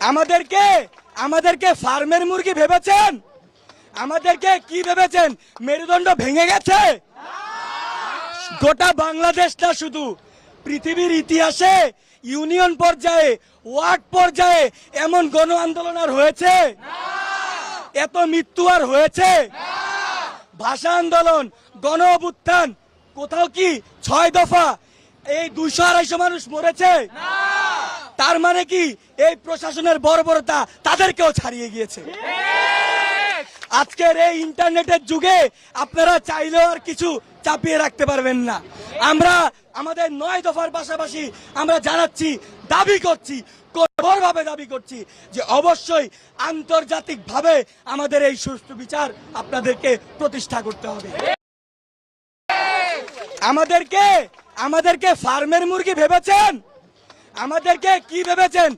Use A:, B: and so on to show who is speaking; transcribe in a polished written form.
A: আমাদেরকে আমাদেরকে ফার্মের মুরগি ভেবেছেন? আমাদেরকে কি ভেবেছেন? মেরুদণ্ড ভেঙে গেছে? গোটা বাংলাদেশ না, শুধু পৃথিবীর ইতিহাসে ইউনিয়ন পর্যায়ে, ওয়ার্ড পর্যায়ে এমন গণ আন্দোলন আর হয়েছে? এত মৃত্যু আর হয়েছে? ভাষা আন্দোলন, গণ অভ্যুত্থান, কোথাও কি 6 দফা এই 200-250 মানুষ মরেছে? তার মানে কি এই প্রশাসনের বর্বরতা তাদেরকেও ছাড়িয়ে গিয়েছে? আজকের এই ইন্টারনেটের যুগে আপনারা চাইলেও আর কিছু চাপিয়ে রাখতে পারবেন না। আমরা আমাদের 9 দফার পাশাপাশি আমরা জানাচ্ছি, দাবি করছি, কঠোরভাবে দাবি করছি যে অবশ্যই আন্তর্জাতিকভাবে আমাদের এই সুষ্ঠু বিচার আপনাদেরকে প্রতিষ্ঠা করতে হবে। আমাদেরকে ফার্মের মুরগি ভেবেছেন? আমাদেরকে কি ভেবেছেন?